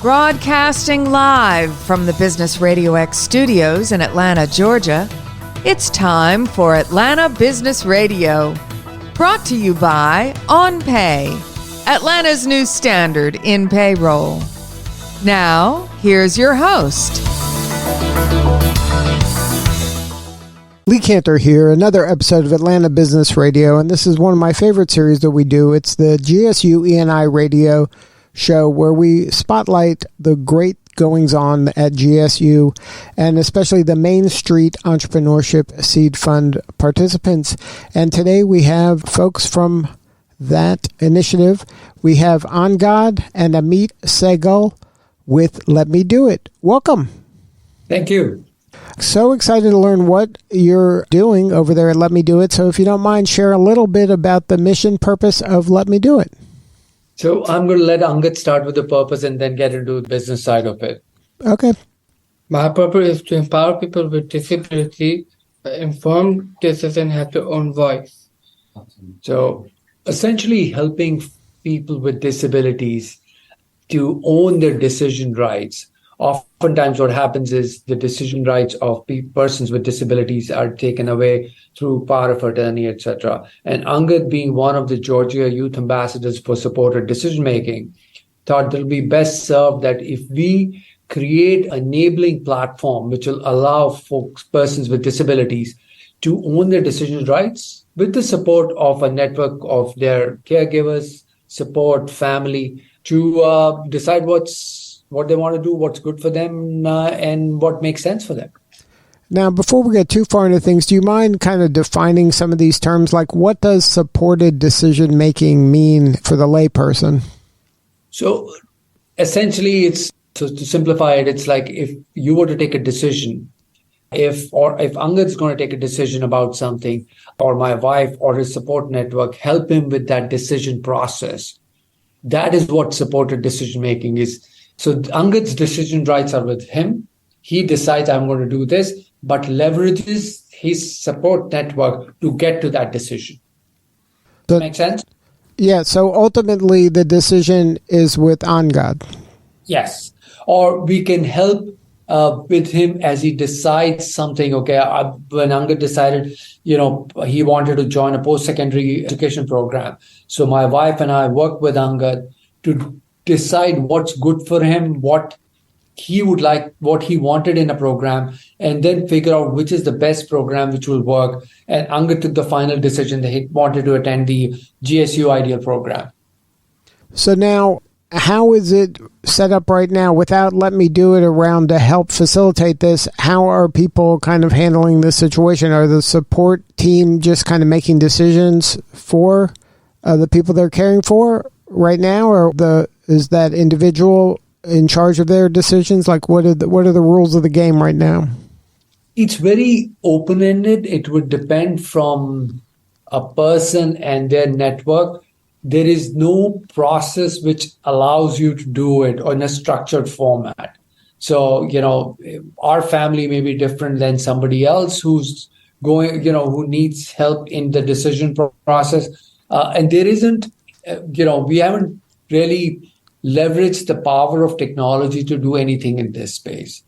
Broadcasting live from the Business RadioX studios in Atlanta, Georgia, it's time for Atlanta Business Radio. Brought to you by OnPay, Atlanta's new standard in payroll. Now, here's your host. Lee Cantor here, another episode of Atlanta Business Radio, and this is one of my favorite series that we do. It's the GSU E&I Radio show where we spotlight the great goings-on at GSU and especially the Main Street Entrepreneurship Seed Fund participants. And today we have folks from that initiative. We have Angad and Angad Sahgal with Let Me Do It. Welcome. Thank you. So excited to learn what you're doing over there at Let Me Do It. So if you don't mind, share a little bit about the mission purpose of Let Me Do It. So I'm going to let Angad start with the purpose and then get into the business side of it. Okay. My purpose is to empower people with disability. Informed decision have their own voice. So essentially helping people with disabilities to own their decision rights. Oftentimes what happens is the decision rights of persons with disabilities are taken away through power of attorney, etc. And Angad, being one of the Georgia youth ambassadors for supported decision-making, thought that it will be best served that if we create an enabling platform which will allow persons with disabilities to own their decision rights with the support of a network of their caregivers, support, family, to decide what they want to do, what's good for them, and what makes sense for them. Now, before we get too far into things, do you mind kind of defining some of these terms? Like, what does supported decision-making mean for the layperson? So, essentially, to simplify it, it's like if you were to take a decision, if Angad's going to take a decision about something, or my wife or his support network help him with that decision process, that is what supported decision-making is. So Angad's decision rights are with him. He decides I'm going to do this, but leverages his support network to get to that decision. Does that make sense? Yeah, so ultimately the decision is with Angad. Yes. Or we can help with him as he decides something. Okay, when Angad decided, he wanted to join a post-secondary education program. So my wife and I work with Angad to decide what's good for him, what he would like, what he wanted in a program, and then figure out which is the best program which will work. And Angad took the final decision that he wanted to attend the GSU IDEAL program. So now, how is it set up right now without Let Me Do It around to help facilitate this? How are people kind of handling this situation? Are the support team just kind of making decisions for the people they're caring for right now, or is that individual in charge of their decisions? Like, what are the rules of the game right now? It's very open-ended. It would depend from a person and their network. There is no process which allows you to do it in a structured format. So, our family may be different than somebody else who's going, who needs help in the decision process. And there isn't, we haven't really leveraged the power of technology to do anything in this space.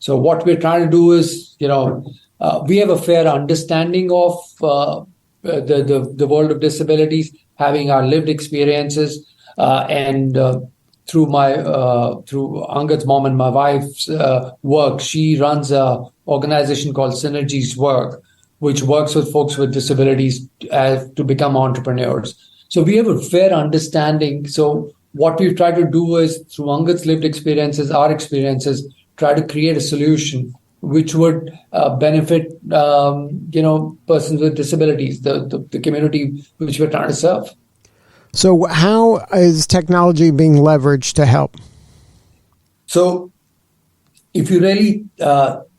So what we're trying to do is, we have a fair understanding of the world of disabilities, having our lived experiences, and through Angad's mom and my wife's work, she runs a organization called Synergies Work, which works with folks with disabilities to become entrepreneurs. So we have a fair understanding. So what we've tried to do is, through Angad's lived experiences, our experiences, try to create a solution which would benefit, persons with disabilities, the community which we're trying to serve. So how is technology being leveraged to help? So if you really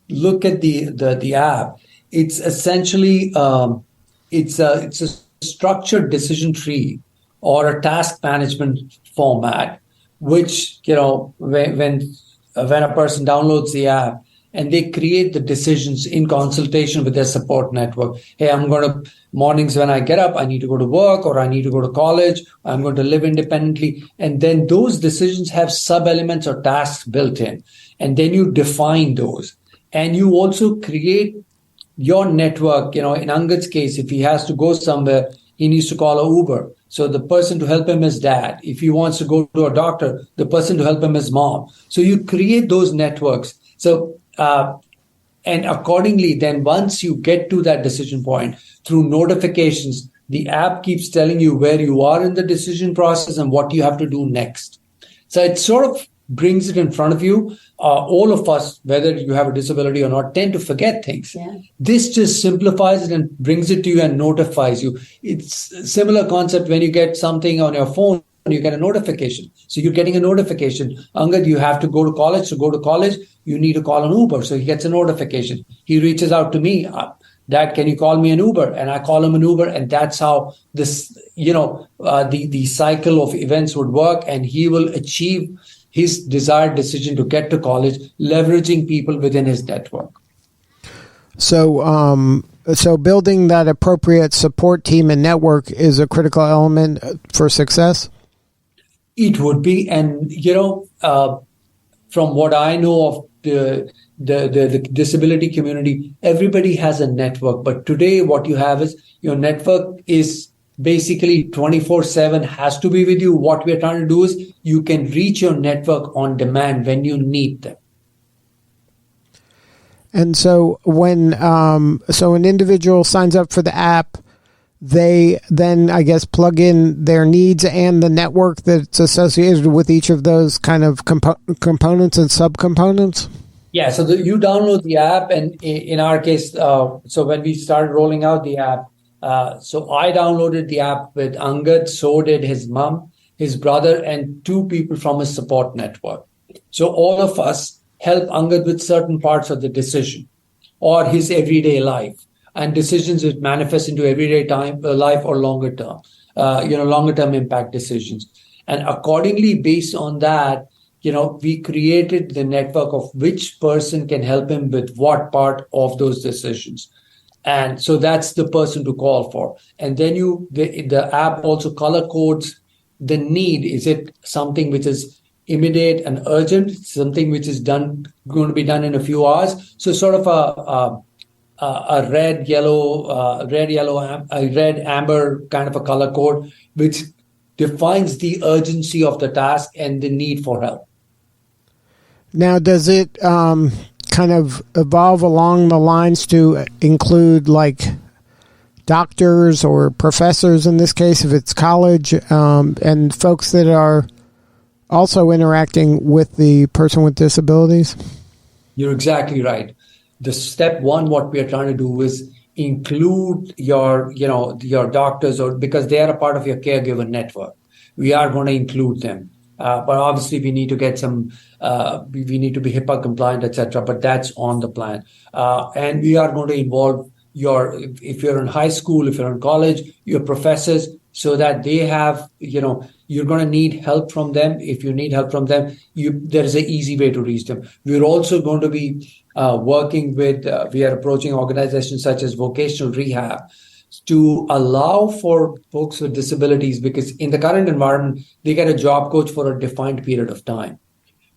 look at the app, it's essentially it's a structured decision tree or a task management format, which when a person downloads the app and they create the decisions in consultation with their support network. Hey, mornings when I get up, I need to go to work, or I need to go to college, I'm going to live independently. And then those decisions have sub-elements or tasks built in. And then you define those. And you also create your network. In Angad's case, if he has to go somewhere, he needs to call an Uber. So the person to help him is dad. If he wants to go to a doctor, the person to help him is mom. So you create those networks. So, and accordingly, then once you get to that decision point through notifications, the app keeps telling you where you are in the decision process and what you have to do next. So it sort of brings it in front of you. All of us, whether you have a disability or not, tend to forget things. Yeah. This just simplifies it and brings it to you and notifies you. It's a similar concept when you get something on your phone, you get a notification. So you're getting a notification. Angad, you have to go to college. To go to college, you need to call an Uber. So he gets a notification. He reaches out to me. Dad, can you call me an Uber? And I call him an Uber. And that's how this, the cycle of events would work. And he will achieve his desired decision to get to college, leveraging people within his network. So, so building that appropriate support team and network is a critical element for success? It would be. And, from what I know of the disability community, everybody has a network. But today what you have is your network is basically 24/7, has to be with you. What we're trying to do is you can reach your network on demand when you need them. And so when an individual signs up for the app, they then, I guess, plug in their needs and the network that's associated with each of those kind of components and subcomponents? Yeah, so you download the app, and in our case, so when we started rolling out the app, so I downloaded the app with Angad, so did his mom, his brother, and 2 people from his support network. So all of us help Angad with certain parts of the decision or his everyday life, and decisions which manifest into everyday life or longer term impact decisions. And accordingly, based on that, we created the network of which person can help him with what part of those decisions. And so that's the person to call for. And then the app also color codes the need. Is it something which is immediate and urgent, something which is going to be done in a few hours? So sort of a red, amber kind of a color code, which defines the urgency of the task and the need for help. Now, does it kind of evolve along the lines to include like doctors or professors in this case, if it's college, and folks that are also interacting with the person with disabilities? You're exactly right. The step one, what we are trying to do is include your doctors, or because they are a part of your caregiver network. We are going to include them. But obviously we need to get we need to be HIPAA compliant, etc. But that's on the plan. And we are going to involve if you're in high school, if you're in college, your professors, so that they have, you're going to need help from them. If you need help from them, there is an easy way to reach them. We're also going to be working with, we are approaching organizations such as vocational rehab to allow for folks with disabilities, because in the current environment, they get a job coach for a defined period of time.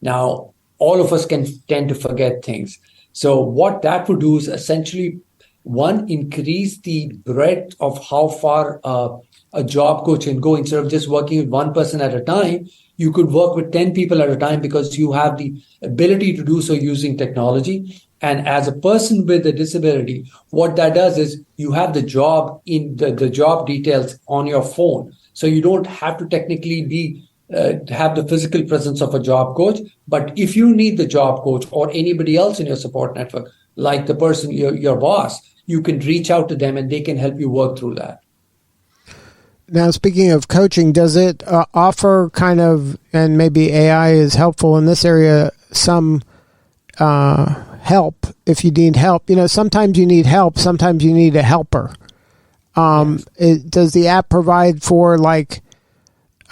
Now, all of us can tend to forget things. So what that would do is essentially, one, increase the breadth of how far a job coach can go. Instead of just working with one person at a time, you could work with 10 people at a time, because you have the ability to do so using technology. And as a person with a disability, what that does is you have the job in the job details on your phone. So you don't have to technically have the physical presence of a job coach. But if you need the job coach or anybody else in your support network, like the person, your boss, you can reach out to them and they can help you work through that. Now, speaking of coaching, does it offer kind of, and maybe AI is helpful in this area, some help if you need help? Sometimes you need help, sometimes you need a helper. Does the app provide for like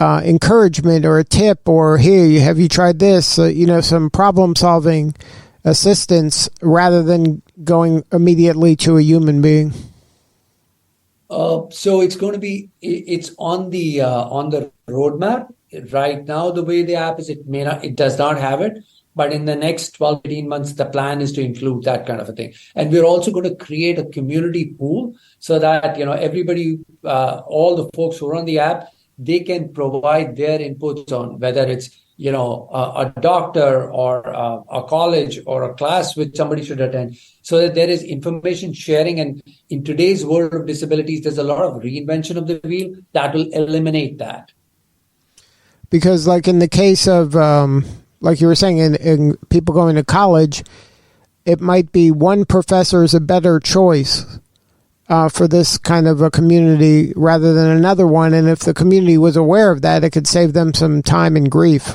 encouragement or a tip, or here, have you tried this? Some problem solving assistance rather than going immediately to a human being? So it's going to be, it's on the roadmap right now. The way the app is, it does not have it, but in the next 12, 18 months, the plan is to include that kind of a thing. And we're also going to create a community pool so that, everybody, all the folks who are on the app, they can provide their inputs on whether it's, a doctor or a college or a class which somebody should attend, so that there is information sharing. And in today's world of disabilities, there's a lot of reinvention of the wheel that will eliminate that. Because like in the case of, like you were saying, in people going to college, it might be one professor is a better choice for this kind of a community rather than another one. And if the community was aware of that, it could save them some time and grief.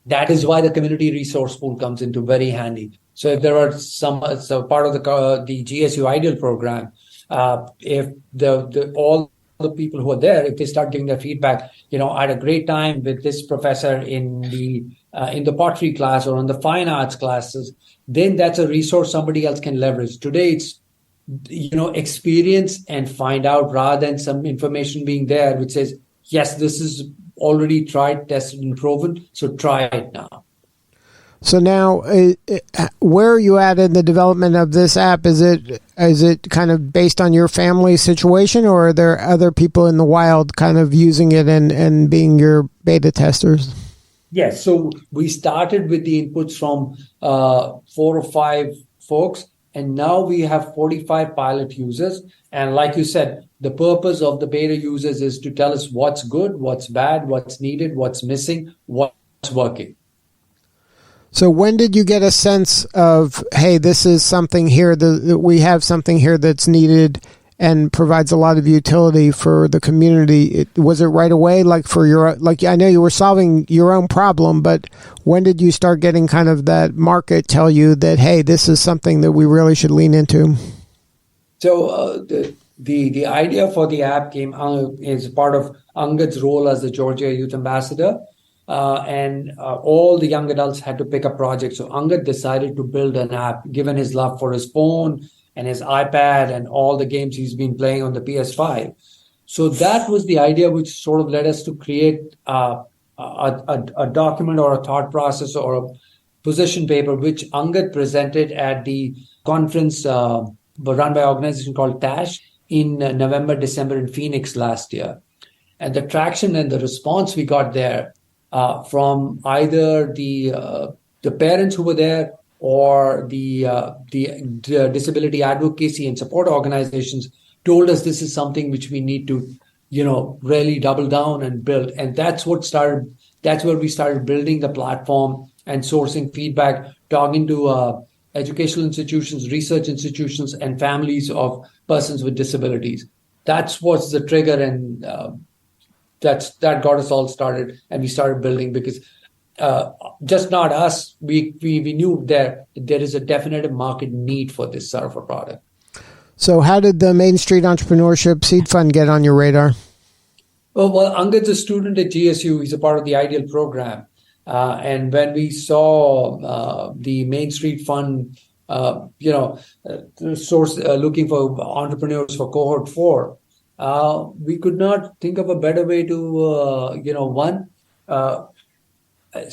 That is why the community resource pool comes into very handy. So if there are so part of the GSU IDEAL program, if all the people who are there, if they start giving their feedback, I had a great time with this professor in the pottery class or in the fine arts classes, then that's a resource somebody else can leverage. Today, it's experience and find out rather than some information being there which says, yes, this is already tried, tested, and proven, so try it now. So now, where are you at in the development of this app? Is it kind of based on your family situation, or are there other people in the wild kind of using it and being your beta testers? Yes, so we started with the inputs from 4 or 5 folks, and now we have 45 pilot users. And like you said, the purpose of the beta users is to tell us what's good, what's bad, what's needed, what's missing, what's working. So when did you get a sense of, hey, this is something here, that we have something here that's needed and provides a lot of utility for the community? Was it right away, like I know you were solving your own problem, but when did you start getting kind of that market tell you that, hey, this is something that we really should lean into? So the idea for the app came as part of Angad's role as the Georgia Youth Ambassador. And all the young adults had to pick a project. So Angad decided to build an app, given his love for his phone and his iPad and all the games he's been playing on the PS5. So that was the idea which sort of led us to create a document or a thought process or a position paper, which Angad presented at the conference run by an organization called TASH in November, December in Phoenix last year. And the traction and the response we got there from either the parents who were there or the disability advocacy and support organizations told us this is something which we need to, really double down and build. And that's where we started building the platform and sourcing feedback, talking to educational institutions, research institutions, and families of persons with disabilities. That's what's the trigger, and that got us all started, and we started building because just not us. We knew there is a definitive market need for this sort of a product. So how did the Main Street Entrepreneurship Seed Fund get on your radar? Oh, well, Angad's a student at GSU. He's a part of the IDEAL program. And when we saw the Main Street Fund, source looking for entrepreneurs for cohort 4, we could not think of a better way to,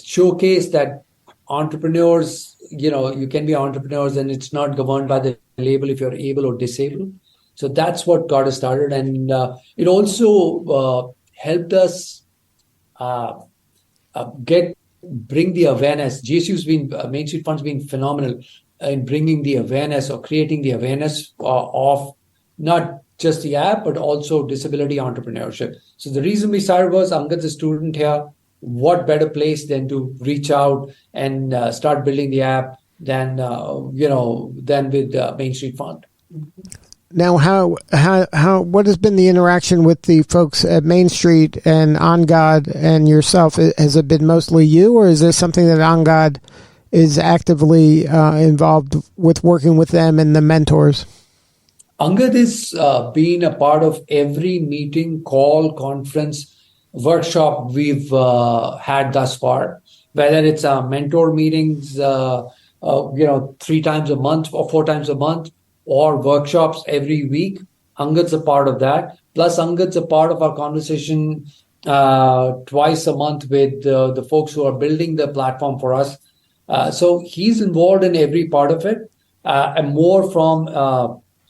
showcase that entrepreneurs, you can be entrepreneurs and it's not governed by the label if you're able or disabled. So that's what got us started. And it also helped us bring the awareness. GSU's Main Street Fund's been phenomenal in bringing the awareness or creating the awareness of not just the app, but also disability entrepreneurship. So the reason we started was Angad's a student here. What better place than to reach out and start building the app than with Main Street Fund. Now, what has been the interaction with the folks at Main Street and Angad and yourself? Has it been mostly you, or is there something that Angad is actively involved with working with them and the mentors? Angad is being a part of every meeting, call, conference, workshop we've had thus far, whether it's mentor meetings 3 times a month or 4 times a month, or workshops every week. Angad's a part of that. Plus, Angad's a part of our conversation twice a month with the folks who are building the platform for us. So he's involved in every part of it, and more from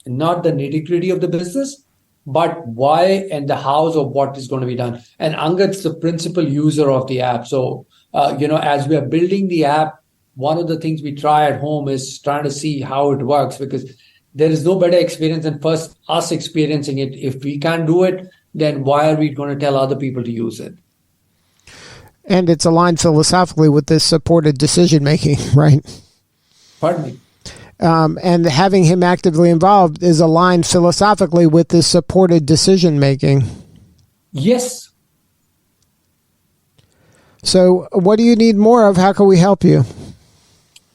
not the nitty-gritty of the business, but why and the hows of what is going to be done. And Angad's the principal user of the app. So, as we are building the app, one of the things we try at home is trying to see how it works, because there is no better experience than first us experiencing it. If we can't do it, then why are we going to tell other people to use it? And it's aligned philosophically with this supported decision-making, right? Pardon me? And having him actively involved is aligned philosophically with this supported decision-making. Yes. So what do you need more of? How can we help you?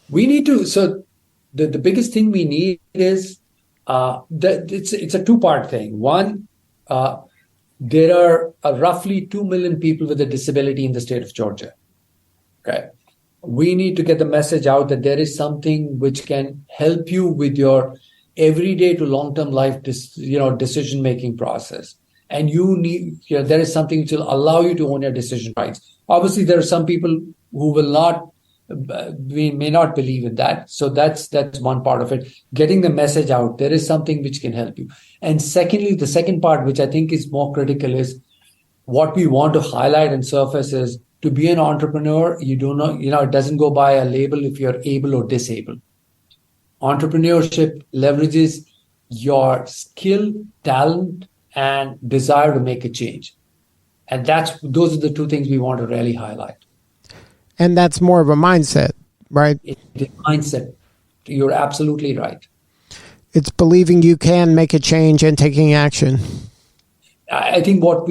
We need to, so the biggest thing we need is, it's a two-part thing. One, there are roughly 2 million people with a disability in the state of Georgia. Okay. We need to get the message out that there is something which can help you with your everyday to long-term life, decision-making process. And there is something which will allow you to own your decision rights. Obviously, there are some people who will not, we may not believe in that. So that's one part of it. Getting the message out, there is something which can help you. And secondly, the second part, which I think is more critical, is what we want to highlight and surface is, to be an entrepreneur, it doesn't go by a label if you're able or disabled. Entrepreneurship leverages your skill, talent, and desire to make a change. And those are the two things we want to really highlight. And that's more of a mindset, right? It's a mindset. You're absolutely right. It's believing you can make a change and taking action. I think what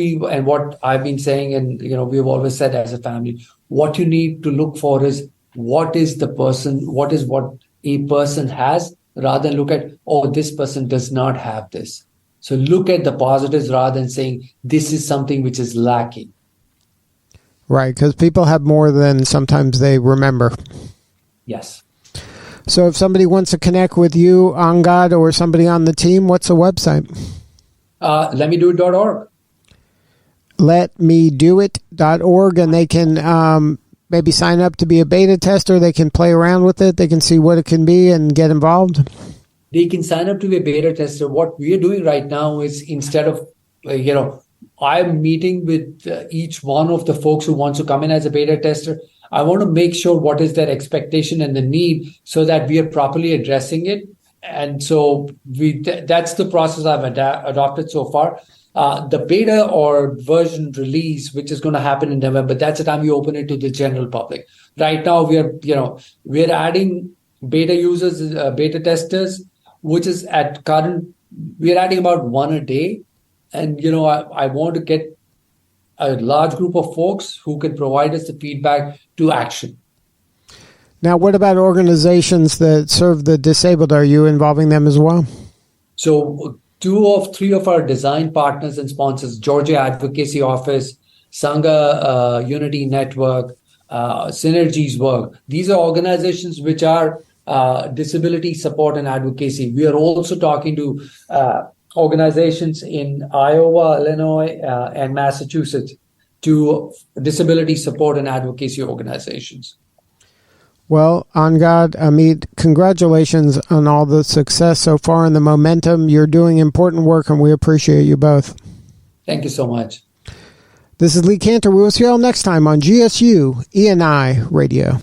I've been saying, and we've always said as a family, what you need to look for is what a person has, rather than look at, this person does not have this. So look at the positives rather than saying this is something which is lacking. Right, because people have more than sometimes they remember. Yes. So if somebody wants to connect with you, Angad, or somebody on the team, what's the website? LetMeDoIt.org. LetMeDoIt.org, and they can maybe sign up to be a beta tester. They can play around with it. They can see what it can be and get involved. They can sign up to be a beta tester. What we are doing right now is, instead of, I'm meeting with each one of the folks who wants to come in as a beta tester. I want to make sure what is their expectation and the need, so that we are properly addressing it. And so that's the process I've adopted so far. The beta or version release, which is going to happen in November, that's the time we open it to the general public. Right now, we're adding beta users, beta testers, which is we're adding about one a day. And, I want to get a large group of folks who can provide us the feedback to action. Now, what about organizations that serve the disabled? Are you involving them as well? So 2 of 3 of our design partners and sponsors, Georgia Advocacy Office, Sangha Unity Network, Synergies Work. These are organizations which are disability support and advocacy. We are also talking to organizations in Iowa, Illinois, and Massachusetts, to disability support and advocacy organizations. Well, Angad, Amit, congratulations on all the success so far and the momentum. You're doing important work, and we appreciate you both. Thank you so much. This is Lee Cantor. We will see you all next time on GSU ENI Radio.